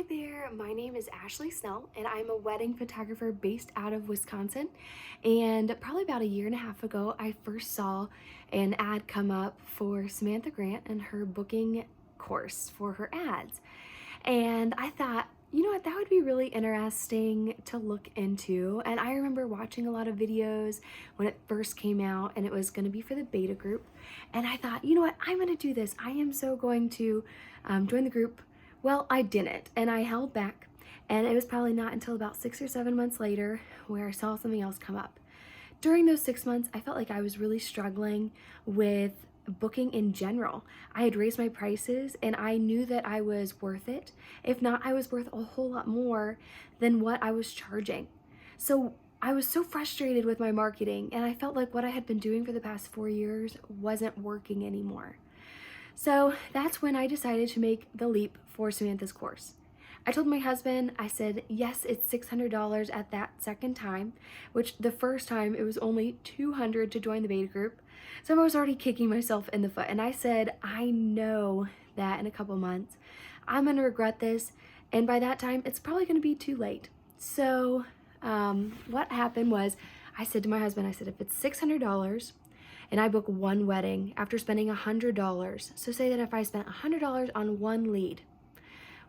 Hi there, my name is Ashley Snell and I'm a wedding photographer based out of Wisconsin. And probably about a year and a half ago, I first saw an ad come up for Samantha Grant and her booking course for her ads. And I thought, you know what, that would be really interesting to look into. And I remember watching a lot of videos when it first came out and it was going to be for the beta group. And I thought, you know what, I'm going to do this. I am so going to join the group. Well, I didn't, and I held back. And it was probably not until about 6 or 7 months later where I saw something else come up. During those 6 months, I felt like I was really struggling with booking in general. I had raised my prices and I knew that I was worth it. If not, I was worth a whole lot more than what I was charging. So I was so frustrated with my marketing and I felt like what I had been doing for the past 4 years wasn't working anymore. So that's when I decided to make the leap for Samantha's course. I told my husband, I said, yes, it's $600 at that second time, which the first time it was only $200 to join the beta group. So I was already kicking myself in the foot. And I said, I know that in a couple months, I'm going to regret this. And by that time, it's probably going to be too late. So what happened was I said to my husband, I said, if it's $600, and I book one wedding after spending $100. So say that if I spent $100 on one lead,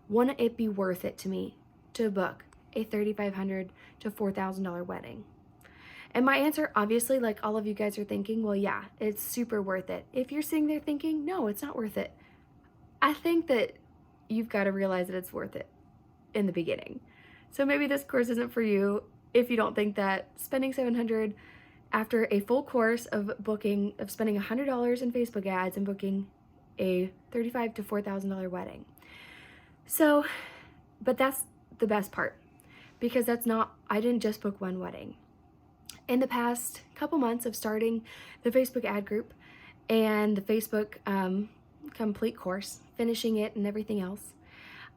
wouldn't it be worth it to me to book a $3,500 to $4,000 wedding? And my answer, obviously, like all of you guys are thinking, well, yeah, it's super worth it. If you're sitting there thinking, no, it's not worth it, I think that you've got to realize that it's worth it in the beginning. So maybe this course isn't for you if you don't think that spending $700 after a full course of spending $100 in Facebook ads and booking a $35,000 to $4,000 wedding. So, but that's the best part because I didn't just book one wedding. In the past couple months of starting the Facebook ad group and the Facebook complete course, finishing it and everything else,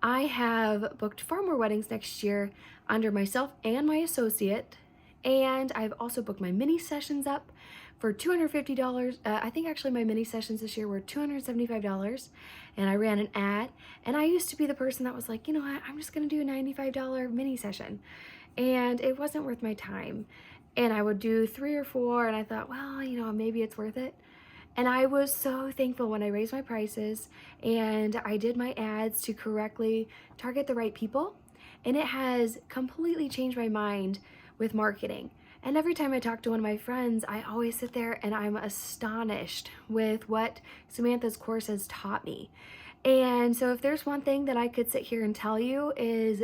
I have booked far more weddings next year under myself and my associate. And I've also booked my mini sessions up for $250. I think actually my mini sessions this year were $275. And I ran an ad. And I used to be the person that was like, you know what, I'm just going to do a $95 mini session. And it wasn't worth my time. And I would do 3 or 4. And I thought, well, you know, maybe it's worth it. And I was so thankful when I raised my prices and I did my ads to correctly target the right people. And it has completely changed my mind with marketing. And every time I talk to one of my friends, I always sit there and I'm astonished with what Samantha's course has taught me. And so if there's one thing that I could sit here and tell you is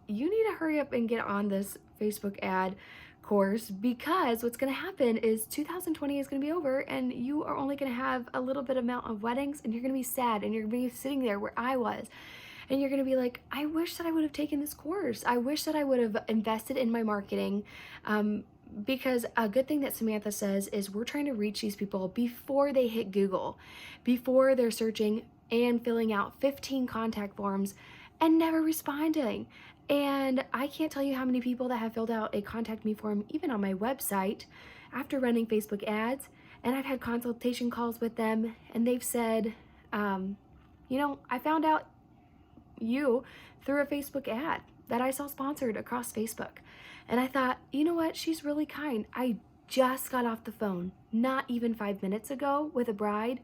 you need to hurry up and get on this Facebook ad course because what's going to happen is 2020 is going to be over and you are only going to have a little bit amount of weddings and you're going to be sad and you're going to be sitting there where I was. And you're going to be like, I wish that I would have taken this course. I wish that I would have invested in my marketing because a good thing that Samantha says is we're trying to reach these people before they hit Google, before they're searching and filling out 15 contact forms and never responding. And I can't tell you how many people that have filled out a contact me form, even on my website, after running Facebook ads. And I've had consultation calls with them and they've said, you know, I found out you through a Facebook ad that I saw sponsored across Facebook. And I thought, you know what? She's really kind. I just got off the phone, not even 5 minutes ago, with a bride,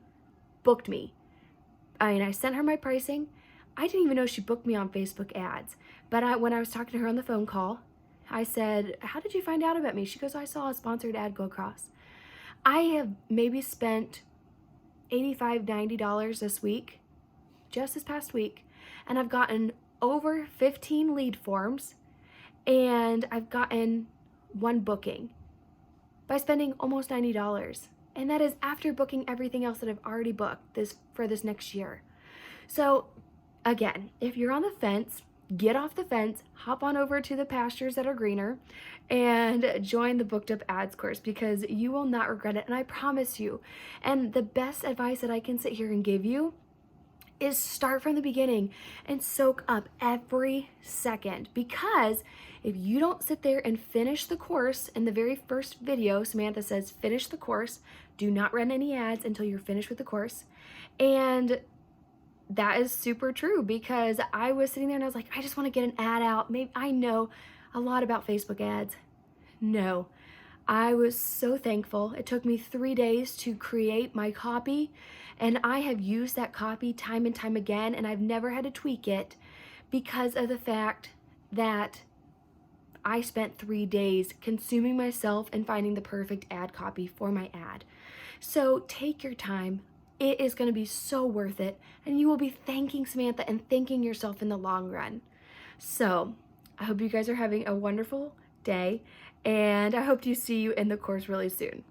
booked me. I sent her my pricing. I didn't even know she booked me on Facebook ads. But when I was talking to her on the phone call, I said, how did you find out about me? She goes, I saw a sponsored ad go across. I have maybe spent $85, $90 this week, just this past week, and I've gotten over 15 lead forms and I've gotten one booking by spending almost $90. And that is after booking everything else that I've already booked for this next year. So again, if you're on the fence, get off the fence, hop on over to the pastures that are greener and join the Booked Up Ads course because you will not regret it. And I promise you, and the best advice that I can sit here and give you is start from the beginning and soak up every second, because if you don't sit there and finish the course in the very first video, Samantha says finish the course, do not run any ads until you're finished with the course, and that is super true, because I was sitting there and I was like, I just want to get an ad out. Maybe I know a lot about Facebook ads. No, I was so thankful. It took me 3 days to create my copy, and I have used that copy time and time again, and I've never had to tweak it because of the fact that I spent 3 days consuming myself and finding the perfect ad copy for my ad. So take your time. It is going to be so worth it, and you will be thanking Samantha and thanking yourself in the long run. So I hope you guys are having a wonderful day, and I hope to see you in the course really soon.